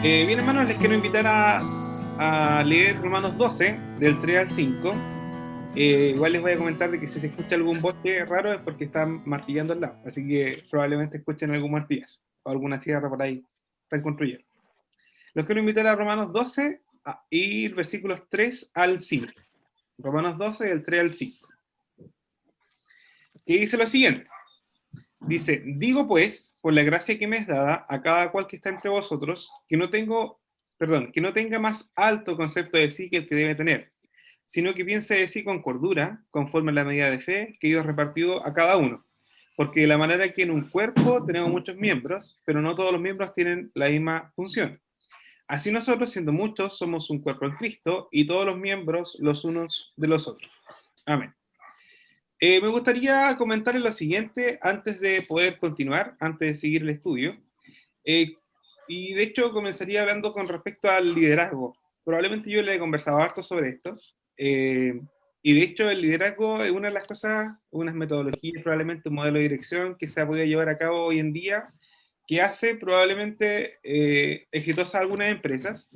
Bien, hermanos, les quiero invitar a leer Romanos 12, del 3 al 5. Igual les voy a comentar de que si se escucha algún bote raro es porque están martillando al lado, así que probablemente escuchen algún martillazo o alguna sierra por ahí, están construyendo. Los quiero invitar a Romanos 12 y versículos 3 al 5. Romanos 12, del 3 al 5. Y dice lo siguiente. Dice, digo pues, por la gracia que me es dada a cada cual que está entre vosotros, que no tenga más alto concepto de sí que el que debe tener, sino que piense de sí con cordura, conforme a la medida de fe que Dios repartió a cada uno. Porque de la manera que en un cuerpo tenemos muchos miembros, pero no todos los miembros tienen la misma función. Así nosotros, siendo muchos, somos un cuerpo en Cristo y todos los miembros los unos de los otros. Amén. Me gustaría comentarles lo siguiente antes de poder continuar, antes de seguir el estudio. Eh, y de hecho comenzaría hablando con respecto al liderazgo. Probablemente yo le he conversado harto sobre esto. Eh, y de hecho el liderazgo es una de las cosas, unas metodologías, probablemente un modelo de dirección que se ha podido llevar a cabo hoy en día, que hace probablemente exitosas algunas empresas.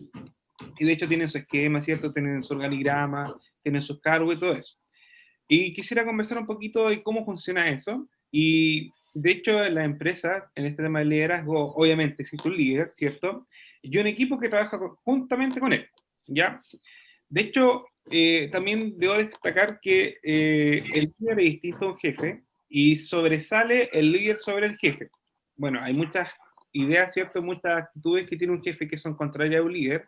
Y de hecho tienen su esquema, ¿cierto? Tienen su organigrama, tienen sus cargos y todo eso. Y quisiera conversar un poquito de cómo funciona eso. Y de hecho, en la empresa, en este tema de liderazgo, obviamente existe un líder, ¿cierto? Y un equipo que trabaja juntamente con él, ¿ya? De hecho, también debo destacar que el líder es distinto a un jefe y sobresale el líder sobre el jefe. Bueno, hay muchas ideas, ¿cierto? Muchas actitudes que tiene un jefe que son contrarias a un líder,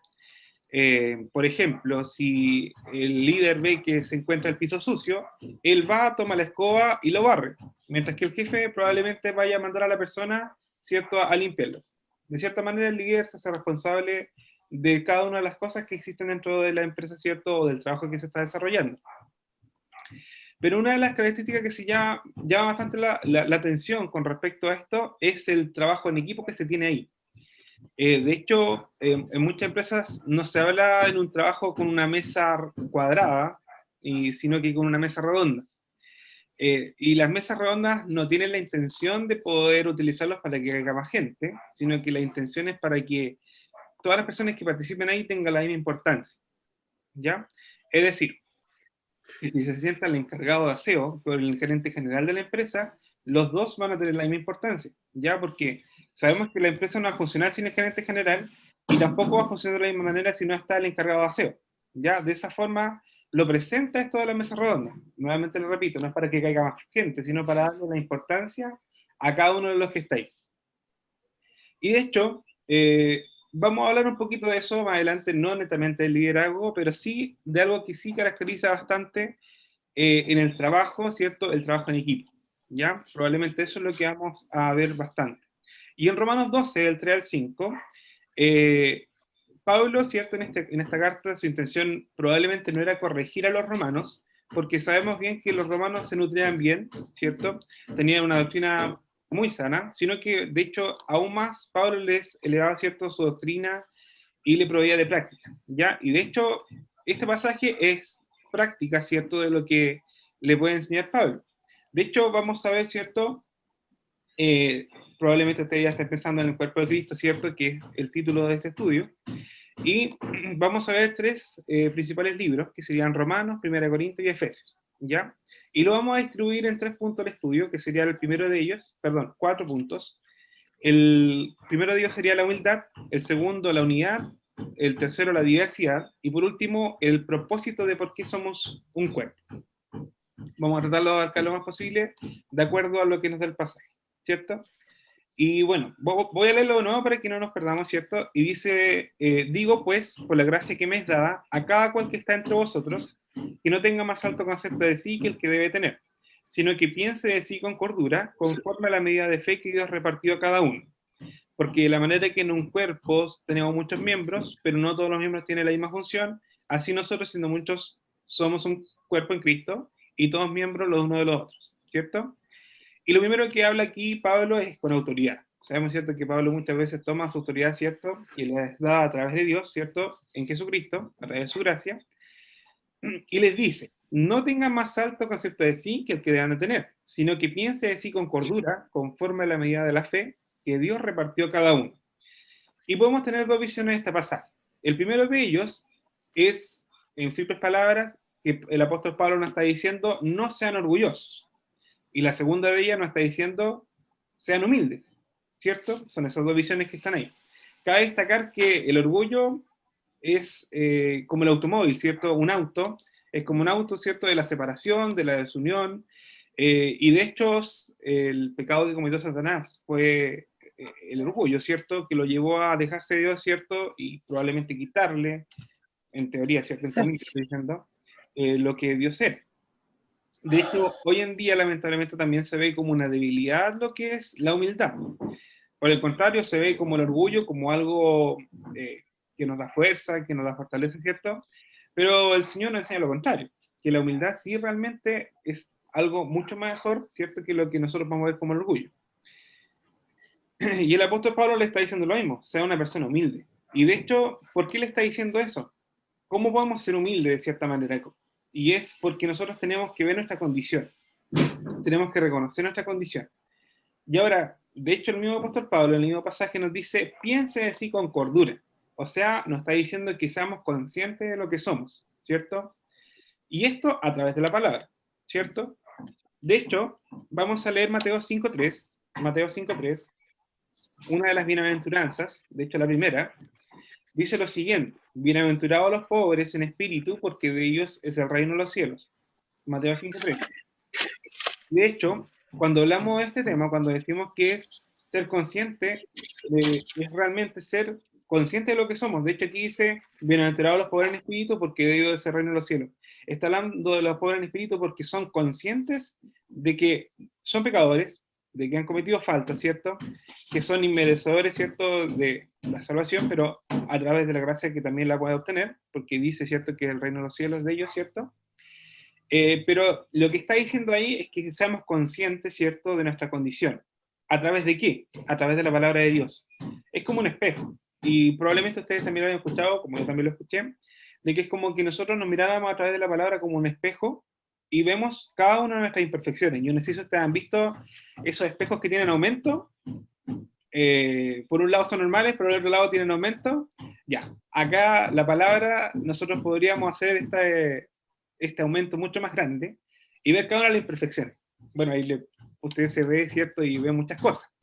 por ejemplo, si el líder ve que se encuentra el piso sucio, él va, toma la escoba y lo barre, mientras que el jefe probablemente vaya a mandar a la persona, ¿cierto?, a limpiarlo. De cierta manera, el líder se hace responsable de cada una de las cosas que existen dentro de la empresa, ¿cierto?, o del trabajo que se está desarrollando. Pero una de las características que llama bastante la atención con respecto a esto es el trabajo en equipo que se tiene ahí. De hecho, en muchas empresas no se habla en un trabajo con una mesa cuadrada, sino que con una mesa redonda. Y las mesas redondas no tienen la intención de poder utilizarlos para que haya más gente, sino que la intención es para que todas las personas que participen ahí tengan la misma importancia. ¿Ya? Es decir, que si se sienta el encargado de aseo con el gerente general de la empresa, los dos van a tener la misma importancia, ¿ya? Porque sabemos que la empresa no va a funcionar sin el gerente general y tampoco va a funcionar de la misma manera si no está el encargado de aseo, ¿ya? De esa forma lo presenta esto de la mesa redonda. Nuevamente lo repito, no es para que caiga más gente, sino para darle la importancia a cada uno de los que está ahí. Y de hecho, vamos a hablar un poquito de eso más adelante, no netamente del liderazgo, pero sí de algo que sí caracteriza bastante en el trabajo, ¿cierto? El trabajo en equipo, ¿ya? Probablemente eso es lo que vamos a ver bastante. Y en Romanos 12, del 3 al 5, eh, Pablo, ¿cierto? En esta carta su intención probablemente no era corregir a los romanos, porque sabemos bien que los romanos se nutrían bien, ¿cierto? Tenían una doctrina muy sana, sino que de hecho aún más Pablo les elevaba, ¿cierto?, su doctrina y le proveía de práctica, ¿ya? Y de hecho este pasaje es práctica, ¿cierto?, de lo que le puede enseñar Pablo. De hecho vamos a ver, ¿cierto?, eh, probablemente usted ya está pensando en el cuerpo de Cristo, ¿cierto?, que es el título de este estudio. Y vamos a ver tres principales libros, que serían Romanos, Primera de Corintios y Efesios, ¿ya? Y lo vamos a distribuir en 3 puntos del estudio, que sería el primero de ellos, perdón, 4 puntos. El primero de ellos sería la humildad, el segundo la unidad, el tercero la diversidad, y por último el propósito de por qué somos un cuerpo. Vamos a tratarlo de abarcar lo más posible de acuerdo a lo que nos da el pasaje, ¿cierto? Y bueno, voy a leerlo de nuevo para que no nos perdamos, ¿cierto? Y dice, digo pues, por la gracia que me es dada, a cada cual que está entre vosotros, que no tenga más alto concepto de sí que el que debe tener, sino que piense de sí con cordura, conforme a la medida de fe que Dios repartió a cada uno. Porque de la manera que en un cuerpo tenemos muchos miembros, pero no todos los miembros tienen la misma función, así nosotros, siendo muchos, somos un cuerpo en Cristo, y todos miembros los unos de los otros, ¿cierto? Y lo primero que habla aquí Pablo es con autoridad. Sabemos, ¿cierto?, que Pablo muchas veces toma su autoridad, ¿cierto?, y la es dada a través de Dios, ¿cierto?, en Jesucristo, a través de su gracia, y les dice, no tengan más alto concepto de sí que el que deban de tener, sino que piense de sí con cordura, conforme a la medida de la fe que Dios repartió a cada uno. Y podemos tener dos visiones de esta pasaje. El primero de ellos es, en simples palabras, que el apóstol Pablo nos está diciendo, no sean orgullosos. Y la segunda de ellas nos está diciendo, sean humildes, ¿cierto? Son esas dos visiones que están ahí. Cabe destacar que el orgullo es como el automóvil, ¿cierto? Un auto, es como un auto, ¿cierto? De la separación, de la desunión, y de hecho el pecado que cometió Satanás fue el orgullo, ¿cierto? Que lo llevó a dejarse de Dios, ¿cierto? Y probablemente quitarle, en teoría, ¿cierto? En comillas, estoy diciendo, lo que Dios era. De hecho, hoy en día lamentablemente también se ve como una debilidad lo que es la humildad. Por el contrario, se ve como el orgullo, como algo que nos da fuerza, que nos da fortaleza, ¿cierto? Pero el Señor nos enseña lo contrario, que la humildad sí realmente es algo mucho mejor, ¿cierto? Que lo que nosotros vamos a ver como el orgullo. Y el apóstol Pablo le está diciendo lo mismo, sea una persona humilde. Y de hecho, ¿por qué le está diciendo eso? ¿Cómo podemos ser humildes de cierta manera? Y es porque nosotros tenemos que ver nuestra condición, tenemos que reconocer nuestra condición. Y ahora, de hecho, el mismo apóstol Pablo, en el mismo pasaje, nos dice, piense así con cordura. O sea, nos está diciendo que seamos conscientes de lo que somos, ¿cierto? Y esto a través de la palabra, ¿cierto? De hecho, vamos a leer Mateo 5.3, Mateo 5.3, una de las bienaventuranzas, de hecho la primera, dice lo siguiente, bienaventurados los pobres en espíritu, porque de ellos es el reino de los cielos. Mateo 5.3. De hecho, cuando hablamos de este tema, cuando decimos que es ser consciente, es realmente ser consciente de lo que somos. De hecho, aquí dice, bienaventurados los pobres en espíritu, porque de ellos es el reino de los cielos. Está hablando de los pobres en espíritu porque son conscientes de que son pecadores, de que han cometido faltas, ¿cierto? Que son inmerecedores, ¿cierto? De la salvación, pero a través de la gracia que también la puede obtener, porque dice, ¿cierto? Que el reino de los cielos es de ellos, ¿cierto? Pero lo que está diciendo ahí es que seamos conscientes, ¿cierto?, de nuestra condición. ¿A través de qué? A través de la palabra de Dios. Es como un espejo. Y probablemente ustedes también lo han escuchado, como yo también lo escuché, de que es como que nosotros nos miráramos a través de la palabra como un espejo y vemos cada una de nuestras imperfecciones. Yo no sé si ustedes han visto esos espejos que tienen aumento. Por un lado son normales, pero por el otro lado tienen aumento. Ya, acá la palabra, nosotros podríamos hacer este aumento mucho más grande y ver cada una de las imperfecciones. Bueno, ahí usted se ve, ¿cierto? Y ve muchas cosas.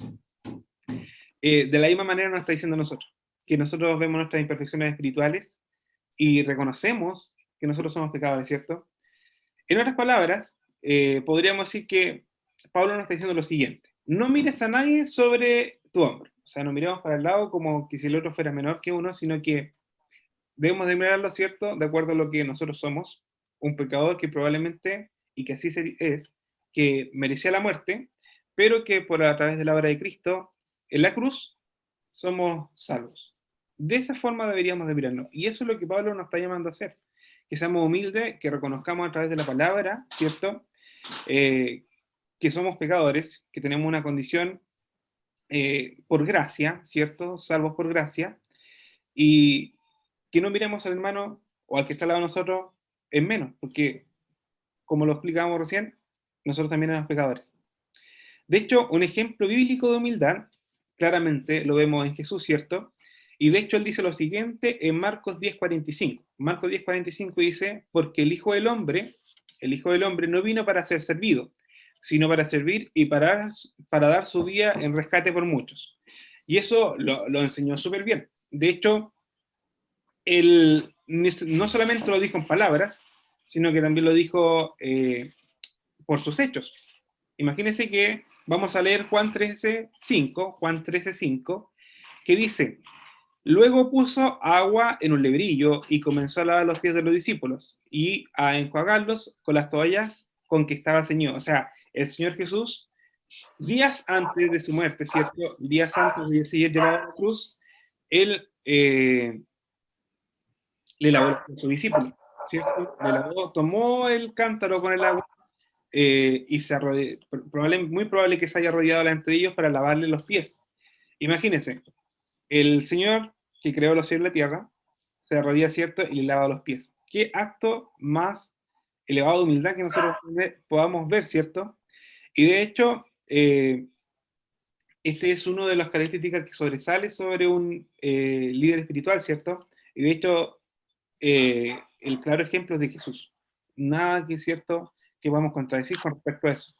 De la misma manera nos está diciendo nosotros, que nosotros vemos nuestras imperfecciones espirituales y reconocemos que nosotros somos pecadores, ¿cierto? En otras palabras, podríamos decir que Pablo nos está diciendo lo siguiente, no mires a nadie sobre tu hombro, o sea, no miremos para el lado como que si el otro fuera menor que uno, sino que debemos de mirarlo, ¿cierto?, de acuerdo a lo que nosotros somos, un pecador que probablemente, y que así es, que merecía la muerte, pero que por a través de la obra de Cristo en la cruz somos salvos. De esa forma deberíamos de mirarnos, y eso es lo que Pablo nos está llamando a hacer, que seamos humildes, que reconozcamos a través de la palabra, ¿cierto?, que somos pecadores, que tenemos una condición por gracia, ¿cierto?, salvos por gracia, y que no miremos al hermano o al que está al lado de nosotros en menos, porque, como lo explicábamos recién, nosotros también éramos pecadores. De hecho, un ejemplo bíblico de humildad, claramente lo vemos en Jesús, ¿cierto? Y de hecho él dice lo siguiente en Marcos 10:45. Marcos 10:45 dice, porque el Hijo del Hombre no vino para ser servido, sino para servir y para dar su vida en rescate por muchos. Y eso lo enseñó súper bien. De hecho, él no solamente lo dijo en palabras, sino que también lo dijo por sus hechos. Imagínense que vamos a leer Juan 13:5, Juan 13:5, que dice, luego puso agua en un lebrillo y comenzó a lavar los pies de los discípulos y a enjuagarlos con las toallas con que estaba ceñido. O sea, el Señor Jesús, días antes de su muerte, ¿cierto? Días antes de ser llevado a la cruz, él le lavó los pies a su discípulo, ¿cierto? Le lavó, tomó el cántaro con el agua y se muy probable que se haya rodeado delante de ellos para lavarle los pies. Imagínense, el Señor que creó los cielos y la tierra se arrodilla, ¿cierto? Y le lava los pies. ¿Qué acto más elevado de humildad que nosotros podamos ver, ¿cierto? Y de hecho, Este es uno de las características que sobresale sobre un líder espiritual, ¿cierto? Y de hecho, el claro ejemplo es de Jesús. Nada que es cierto que vamos a contradecir con respecto a eso.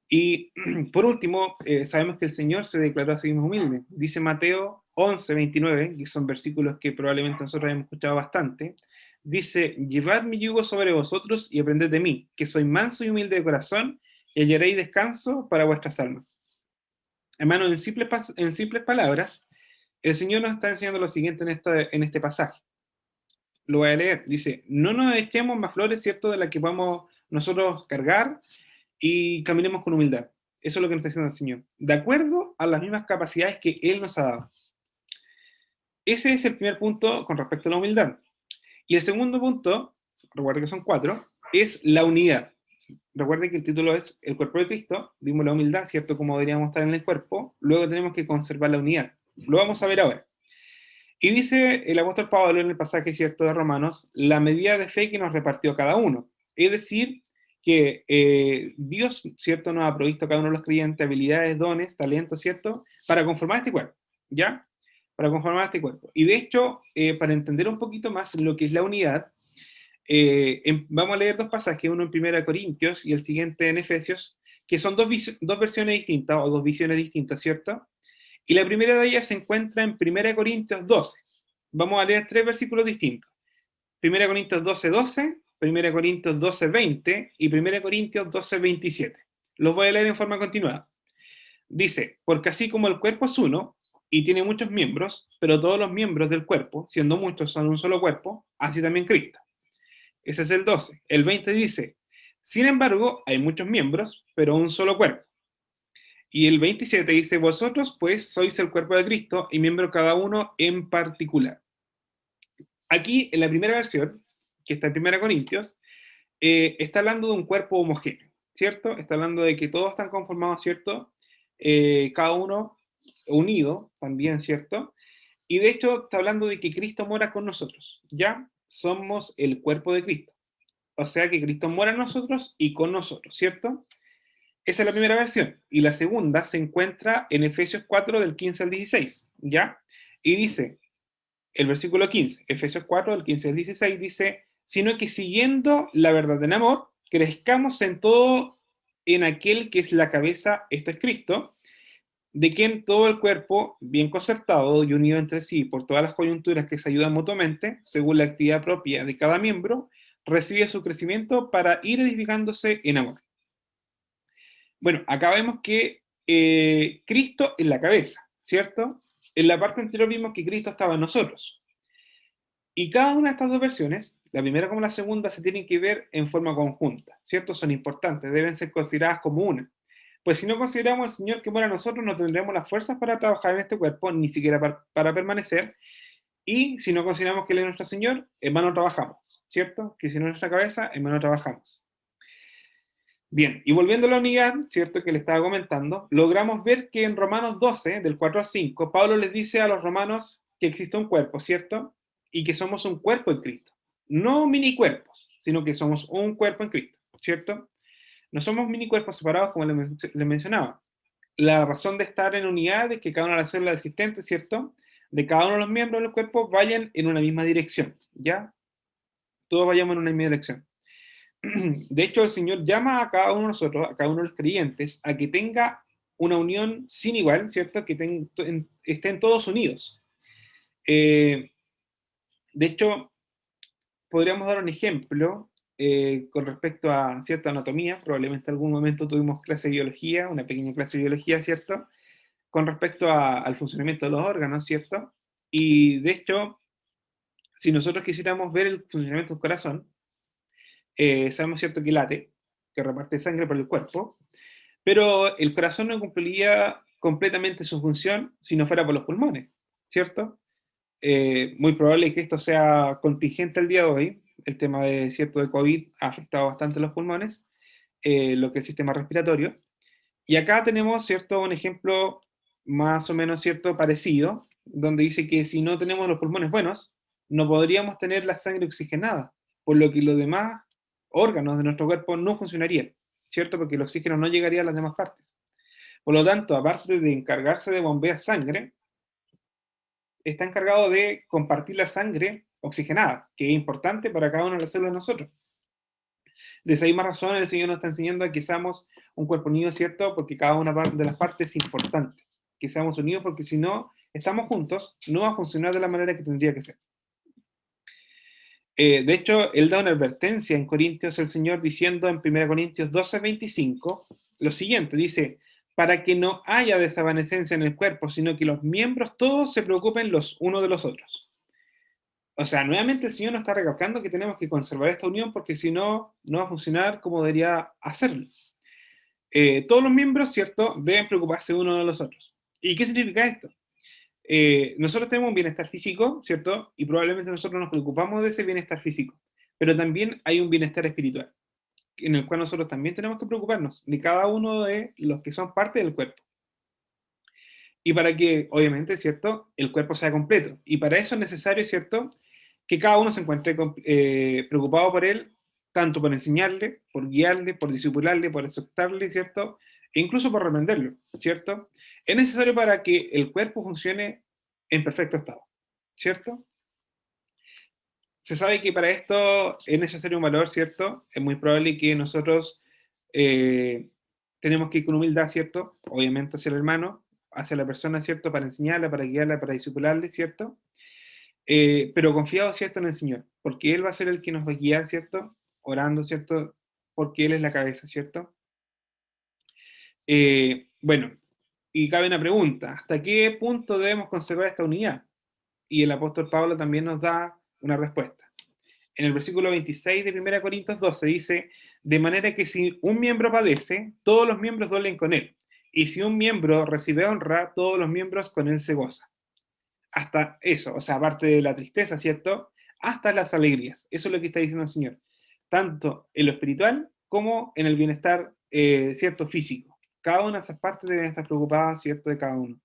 Y por último, sabemos que el Señor se declaró a sí mismo humilde. Dice Mateo 11:29, que son versículos que probablemente nosotros hemos escuchado bastante. Dice, llevad mi yugo sobre vosotros y aprended de mí, que soy manso y humilde de corazón, y hallaréis descanso para vuestras almas. Hermano, en simples palabras, el Señor nos está enseñando lo siguiente en este pasaje. Lo voy a leer. Dice, no nos echemos más flores, ¿cierto?, de las que podamos nosotros cargar, y caminemos con humildad. Eso es lo que nos está diciendo el Señor. De acuerdo a las mismas capacidades que Él nos ha dado. Ese es el primer punto con respecto a la humildad. Y el segundo punto, recuerden que son 4, es la unidad. Recuerden que el título es el cuerpo de Cristo, vimos la humildad, ¿cierto? Como deberíamos estar en el cuerpo, luego tenemos que conservar la unidad. Lo vamos a ver ahora. Y dice el apóstol Pablo en el pasaje, ¿cierto?, de Romanos, la medida de fe que nos repartió cada uno. Es decir, que Dios, ¿cierto?, nos ha provisto a cada uno de los creyentes habilidades, dones, talentos, ¿cierto?, para conformar este cuerpo, ¿ya? Para conformar este cuerpo. Y de hecho, para entender un poquito más lo que es la unidad, vamos a leer dos pasajes, uno en 1 Corintios y el siguiente en Efesios, que son dos versiones distintas, o dos visiones distintas, ¿cierto? Y la primera de ellas se encuentra en 1 Corintios 12. Vamos a leer 3 versículos distintos. 1 Corintios 12:12, 1 Corintios 12:20 y 1 Corintios 12:27. Los voy a leer en forma continuada. Dice, porque así como el cuerpo es uno y tiene muchos miembros, pero todos los miembros del cuerpo, siendo muchos, son un solo cuerpo, así también Cristo. Ese es el 12. El 20 dice, sin embargo, hay muchos miembros, pero un solo cuerpo. Y el 27 dice, vosotros pues sois el cuerpo de Cristo y miembro cada uno en particular. Aquí, en la primera versión, que está en 1 Corintios, está hablando de un cuerpo homogéneo, ¿cierto? Está hablando de que todos están conformados, ¿cierto? Cada uno unido también, ¿cierto? Y de hecho está hablando de que Cristo mora con nosotros, ¿ya? Somos el cuerpo de Cristo. O sea que Cristo mora en nosotros y con nosotros, ¿cierto? Esa es la primera versión. Y la segunda se encuentra en Efesios 4, del 15 al 16, ¿ya? Y dice, el versículo 15, Efesios 4, del 15 al 16, dice, sino que siguiendo la verdad en amor, crezcamos en todo en aquel que es la cabeza, esto es Cristo, de quien todo el cuerpo, bien concertado y unido entre sí por todas las coyunturas que se ayudan mutuamente, según la actividad propia de cada miembro, recibe su crecimiento para ir edificándose en amor. Bueno, acá vemos que Cristo es la cabeza, ¿cierto? En la parte anterior vimos que Cristo estaba en nosotros. Y cada una de estas dos versiones, la primera como la segunda, se tienen que ver en forma conjunta, ¿cierto? Son importantes, deben ser consideradas como una. Pues si no consideramos al Señor que mora en nosotros, no tendremos las fuerzas para trabajar en este cuerpo, ni siquiera para permanecer. Y si no consideramos que Él es nuestro Señor, en vano trabajamos, ¿cierto? Que si no es nuestra cabeza, en vano trabajamos. Bien, y volviendo a la unidad, ¿cierto?, que le estaba comentando, logramos ver que en Romanos 12, del 4 al 5, Pablo les dice a los romanos que existe un cuerpo, ¿cierto? Y que somos un cuerpo en Cristo. No mini cuerpos, sino que somos un cuerpo en Cristo, ¿cierto? No somos mini cuerpos separados como les mencionaba. La razón de estar en unidad es que cada una de las células existentes, ¿cierto?, de cada uno de los miembros del cuerpo vayan en una misma dirección, ¿ya? Todos vayamos en una misma dirección. De hecho, el Señor llama a cada uno de nosotros, a cada uno de los creyentes, a que tenga una unión sin igual, ¿cierto? Que estén todos unidos. De hecho, podríamos dar un ejemplo con respecto a cierta anatomía. Probablemente en algún momento tuvimos clase de biología, una pequeña clase de biología, ¿cierto? Con respecto al funcionamiento de los órganos, ¿cierto? Y de hecho, si nosotros quisiéramos ver el funcionamiento del corazón, sabemos, ¿cierto?, que late, que reparte sangre por el cuerpo, pero el corazón no cumpliría completamente su función si no fuera por los pulmones, ¿cierto? Muy probable que esto sea contingente al día de hoy. El tema de, ¿cierto?, de COVID ha afectado bastante los pulmones, lo que es el sistema respiratorio. Y acá tenemos, ¿cierto?, un ejemplo más o menos, ¿cierto?, parecido, donde dice que si no tenemos los pulmones buenos, no podríamos tener la sangre oxigenada, por lo que los demás órganos de nuestro cuerpo no funcionarían, ¿cierto? Porque el oxígeno no llegaría a las demás partes. Por lo tanto, aparte de encargarse de bombear sangre, está encargado de compartir la sangre oxigenada, que es importante para cada una de las células de nosotros. De esa misma razón, el Señor nos está enseñando a que seamos un cuerpo unido, ¿cierto? Porque cada una de las partes es importante. Que seamos unidos, porque si no estamos juntos, no va a funcionar de la manera que tendría que ser. De hecho, él da una advertencia en Corintios, el Señor, diciendo en 1 Corintios 12:25, lo siguiente, dice, para que no haya desvanecencia en el cuerpo, sino que los miembros todos se preocupen los unos de los otros. O sea, nuevamente el Señor nos está recalcando que tenemos que conservar esta unión porque si no, no va a funcionar como debería hacerlo. Todos los miembros, ¿cierto?, deben preocuparse unos de los otros. ¿Y qué significa esto? Nosotros tenemos un bienestar físico, ¿cierto? Y probablemente nosotros nos preocupamos de ese bienestar físico, pero también hay un bienestar espiritual, en el cual nosotros también tenemos que preocuparnos de cada uno de los que son parte del cuerpo. Y para que, obviamente, ¿cierto?, el cuerpo sea completo. Y para eso es necesario, ¿cierto?, que cada uno se encuentre preocupado por él, tanto por enseñarle, por guiarle, por disipularle, por exhortarle, ¿cierto?, e incluso por reprenderlo, ¿cierto? Es necesario para que el cuerpo funcione en perfecto estado, ¿cierto? Se sabe que para esto es necesario un valor, ¿cierto? Es muy probable que nosotros eh, tenemos que ir con humildad, ¿cierto? Obviamente hacia el hermano, hacia la persona, ¿cierto? Para enseñarla, para guiarla, para disipularle, ¿cierto? Pero confiado, ¿cierto? En el Señor, porque Él va a ser el que nos va a guiar, ¿cierto? Orando, ¿cierto? Porque Él es la cabeza, ¿cierto? Bueno, y cabe una pregunta, ¿hasta qué punto debemos conservar esta unidad? Y el apóstol Pablo también nos da una respuesta. En el versículo 26 de 1 Corintios 12 dice, de manera que si un miembro padece, todos los miembros duelen con él, y si un miembro recibe honra, todos los miembros con él se gozan. Hasta eso, o sea, aparte de la tristeza, ¿cierto? Hasta las alegrías. Eso es lo que está diciendo el Señor. Tanto en lo espiritual como en el bienestar, ¿cierto? Físico. Cada una de esas partes deben estar preocupadas, ¿cierto? De cada uno.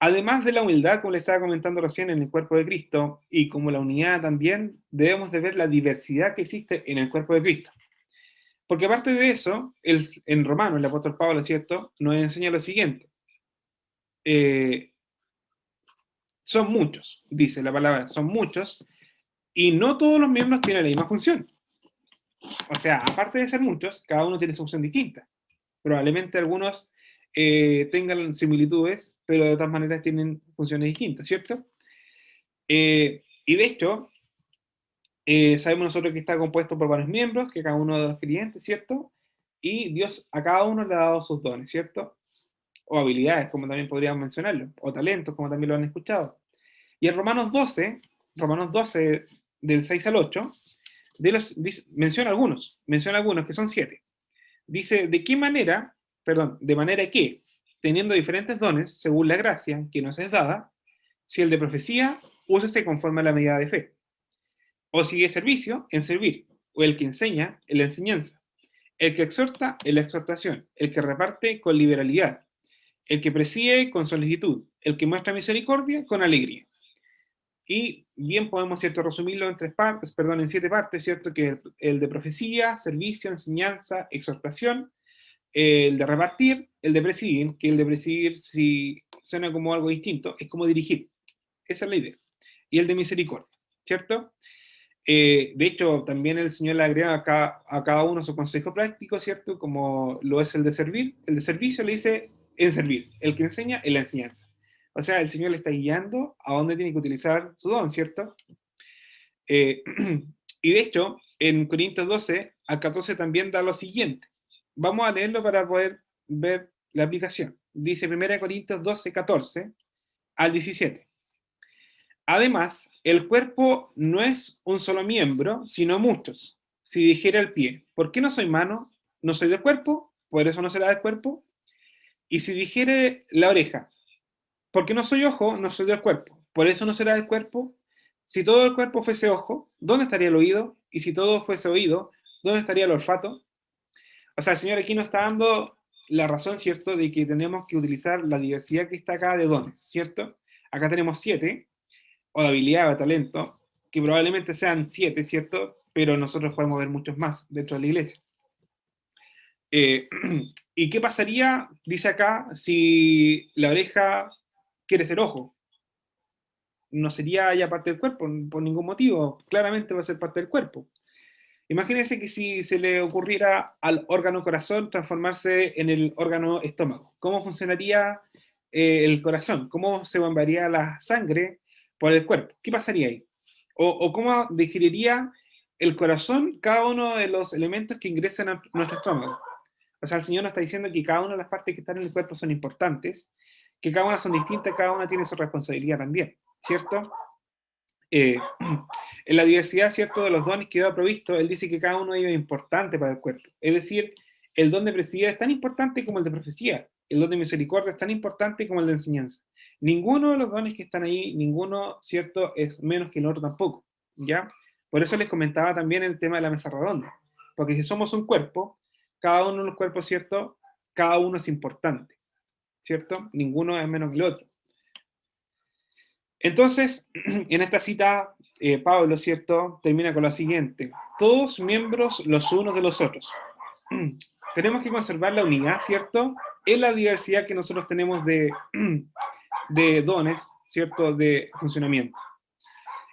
Además de la humildad, como le estaba comentando recién, en el cuerpo de Cristo, y como la unidad también, debemos de ver la diversidad que existe en el cuerpo de Cristo. Porque aparte de eso, en Romanos, el apóstol Pablo, ¿cierto?, nos enseña lo siguiente. Son muchos, dice la palabra, son muchos, y no todos los miembros tienen la misma función. O sea, aparte de ser muchos, cada uno tiene su función distinta. Probablemente algunos tengan similitudes, pero de todas maneras tienen funciones distintas, ¿cierto? Y de hecho, sabemos nosotros que está compuesto por varios miembros, que cada uno de los creyentes, ¿cierto? Y Dios a cada uno le ha dado sus dones, ¿cierto? O habilidades, como también podríamos mencionarlo, o talentos, como también lo han escuchado. Y en Romanos 12 del 6 al 8, menciona algunos, que son 7. Dice, de manera que, teniendo diferentes dones, según la gracia que nos es dada, si el de profecía, úsese conforme a la medida de fe. O si de servicio, en servir. O el que enseña, en la enseñanza. El que exhorta, en la exhortación. El que reparte, con liberalidad. El que preside, con solicitud. El que muestra misericordia, con alegría. Y bien podemos, ¿cierto?, resumirlo en en 7 partes, ¿cierto? Que el de profecía, servicio, enseñanza, exhortación, el de repartir, el de presidir, que el de presidir, si suena como algo distinto, es como dirigir. Esa es la idea. Y el de misericordia, ¿cierto? De hecho, también el Señor le agrega a cada uno su consejo práctico, ¿cierto? Como lo es el de servir, el de servicio le dice en servir, el que enseña en la enseñanza. O sea, el Señor le está guiando a dónde tiene que utilizar su don, ¿cierto? Eh, y de hecho, en Corintios 12 al 14 también da lo siguiente. Vamos a leerlo para poder ver la aplicación. Dice 1 Corintios 12, 14 al 17. Además, el cuerpo no es un solo miembro, sino muchos. Si dijera el pie, ¿por qué no soy mano? ¿No soy del cuerpo? ¿Por eso no será del cuerpo? Y si dijere la oreja, ¿por qué no soy ojo? No soy del cuerpo. ¿Por eso no será del cuerpo? Si todo el cuerpo fuese ojo, ¿dónde estaría el oído? Y si todo fuese oído, ¿dónde estaría el olfato? O sea, el Señor aquí nos está dando la razón, ¿cierto?, de que tenemos que utilizar la diversidad que está acá de dones, ¿cierto? Acá tenemos 7, o de habilidad o de talento, que probablemente sean 7, ¿cierto? Pero nosotros podemos ver muchos más dentro de la iglesia. Eh, ¿Y qué pasaría, dice acá, si la oreja quiere ser ojo? No sería ya parte del cuerpo por ningún motivo, claramente va a ser parte del cuerpo. Imagínense que si se le ocurriera al órgano corazón transformarse en el órgano estómago, ¿cómo funcionaría el corazón? ¿Cómo se bombearía la sangre por el cuerpo? ¿Qué pasaría ahí? ¿O cómo digeriría el corazón cada uno de los elementos que ingresan a nuestro estómago? O sea, el Señor nos está diciendo que cada una de las partes que están en el cuerpo son importantes, que cada una son distintas, cada una tiene su responsabilidad también, ¿cierto? eh, en la diversidad, ¿cierto?, de los dones que Dios ha provisto, Él dice que cada uno de ellos es importante para el cuerpo. Es decir, el don de presidia es tan importante como el de profecía, el don de misericordia es tan importante como el de enseñanza. Ninguno de los dones que están ahí, ninguno, ¿cierto?, es menos que el otro tampoco, ¿ya? Por eso les comentaba también el tema de la mesa redonda, porque si somos un cuerpo, cada uno de los cuerpos, ¿cierto?, cada uno es importante, ¿cierto? Ninguno es menos que el otro. Entonces, en esta cita, Pablo, ¿cierto?, termina con lo siguiente: todos miembros los unos de los otros. Tenemos que conservar la unidad, ¿cierto?, en la diversidad que nosotros tenemos de dones, ¿cierto?, de funcionamiento.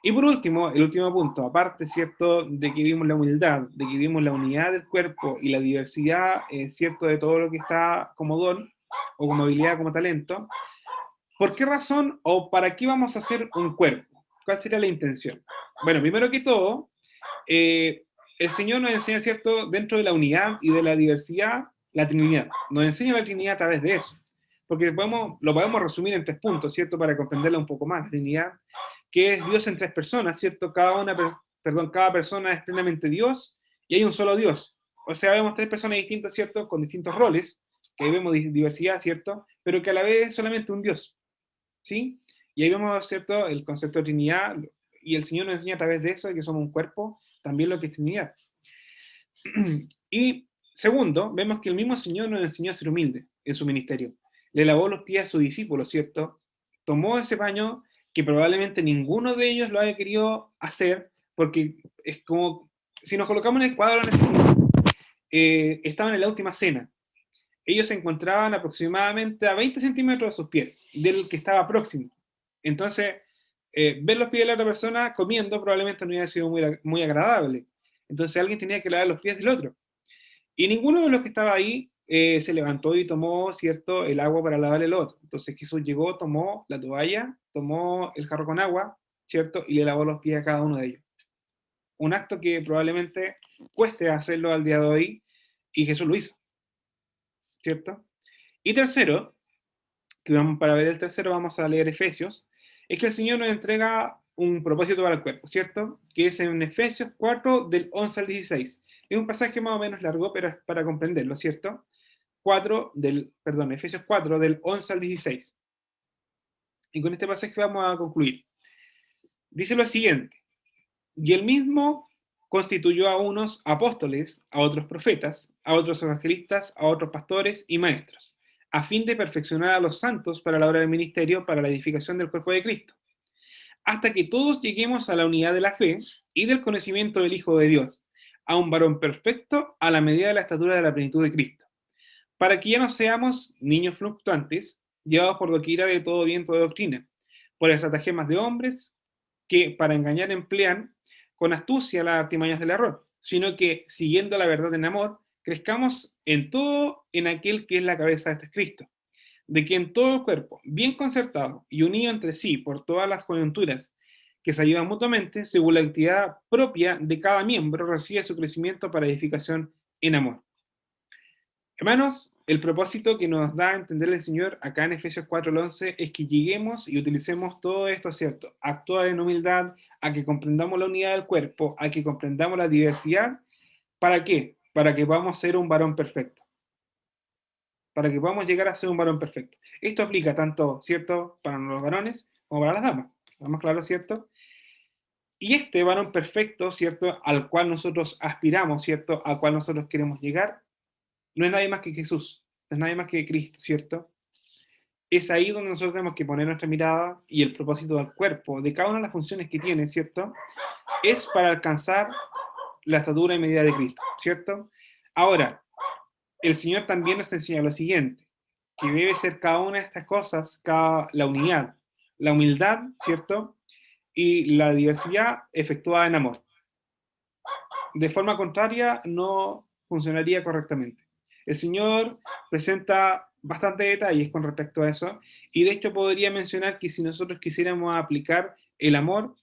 Y por último, el último punto, aparte, ¿cierto?, de que vimos la humildad, de que vimos la unidad del cuerpo y la diversidad, ¿cierto?, de todo lo que está como don, o como habilidad, como talento. ¿Por qué razón o para qué vamos a hacer un cuerpo? ¿Cuál sería la intención? Bueno, primero que todo, el Señor nos enseña, ¿cierto?, dentro de la unidad y de la diversidad, la Trinidad. Nos enseña la Trinidad a través de eso. Porque lo podemos resumir en 3 puntos, ¿cierto?, para comprenderla un poco más. La Trinidad, que es Dios en 3 personas, ¿cierto? Cada persona es plenamente Dios y hay un solo Dios. O sea, vemos 3 personas distintas, ¿cierto?, con distintos roles, que ahí vemos diversidad, ¿cierto?, pero que a la vez es solamente un Dios. ¿Sí? Y ahí vemos, ¿cierto?, el concepto de Trinidad, y el Señor nos enseña a través de eso, que somos un cuerpo, también lo que es Trinidad. Y segundo, vemos que el mismo Señor nos enseñó a ser humilde en su ministerio. Le lavó los pies a sus discípulos, ¿cierto? Tomó ese paño que probablemente ninguno de ellos lo haya querido hacer, porque es como, si nos colocamos en el cuadro, estaban en la última cena. Ellos se encontraban aproximadamente a 20 centímetros de sus pies, del que estaba próximo. Entonces, ver los pies de la otra persona comiendo probablemente no hubiera sido muy agradable. Entonces alguien tenía que lavar los pies del otro. Y ninguno de los que estaba ahí se levantó y tomó, ¿cierto?, el agua para lavar el otro. Entonces Jesús llegó, tomó la toalla, tomó el jarro con agua, ¿cierto?, y le lavó los pies a cada uno de ellos. Un acto que probablemente cueste hacerlo al día de hoy, y Jesús lo hizo, ¿cierto? Y tercero, para ver el tercero vamos a leer Efesios, es que el Señor nos entrega un propósito para el cuerpo, ¿cierto? Que es en Efesios 4, del 11 al 16. Es un pasaje más o menos largo, pero es para comprenderlo, ¿cierto? Efesios 4, del 11 al 16. Y con este pasaje vamos a concluir. Dice lo siguiente: y él mismo constituyó a unos apóstoles, a otros profetas, a otros evangelistas, a otros pastores y maestros, a fin de perfeccionar a los santos para la obra del ministerio, para la edificación del cuerpo de Cristo, hasta que todos lleguemos a la unidad de la fe y del conocimiento del Hijo de Dios, a un varón perfecto a la medida de la estatura de la plenitud de Cristo, para que ya no seamos niños fluctuantes, llevados por doquiera de todo viento de doctrina, por estratagemas de hombres que para engañar emplean con astucia las artimañas del error, sino que, siguiendo la verdad en amor, crezcamos en todo en aquel que es la cabeza de este Cristo, de quien todo el cuerpo, bien concertado y unido entre sí por todas las coyunturas que se ayudan mutuamente, según la actividad propia de cada miembro, recibe su crecimiento para edificación en amor. Hermanos, el propósito que nos da a entender el Señor acá en Efesios 4:11 es que lleguemos y utilicemos todo esto, ¿cierto? Actuar en humildad, a que comprendamos la unidad del cuerpo, a que comprendamos la diversidad. ¿Para qué? Para que podamos ser un varón perfecto. Para que podamos llegar a ser un varón perfecto. Esto aplica tanto, ¿cierto?, para los varones como para las damas. ¿Estamos claros, cierto? Y este varón perfecto, ¿cierto?, al cual nosotros aspiramos, ¿cierto?, al cual nosotros queremos llegar, no es nadie más que Jesús, no es nadie más que Cristo, ¿cierto? Es ahí donde nosotros tenemos que poner nuestra mirada, y el propósito del cuerpo, de cada una de las funciones que tiene, ¿cierto?, es para alcanzar la estatura y medida de Cristo, ¿cierto? Ahora, el Señor también nos enseña lo siguiente, que debe ser cada una de estas cosas, la unidad, la humildad, ¿cierto? Y la diversidad efectuada en amor. De forma contraria, no funcionaría correctamente. El Señor presenta bastantes detalles con respecto a eso, y de hecho podría mencionar que si nosotros quisiéramos aplicar el amor,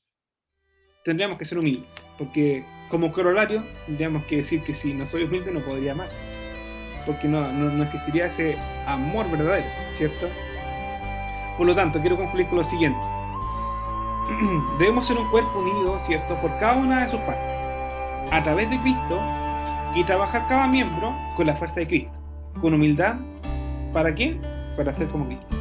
tendríamos que ser humildes, porque como corolario tendríamos que decir que si no soy humilde no podría amar, porque no existiría ese amor verdadero, ¿cierto? Por lo tanto, quiero concluir con lo siguiente. Debemos ser un cuerpo unido, ¿cierto?, por cada una de sus partes, a través de Cristo, y trabajar cada miembro con la fuerza de Cristo, con humildad. ¿Para qué? Para ser como Cristo.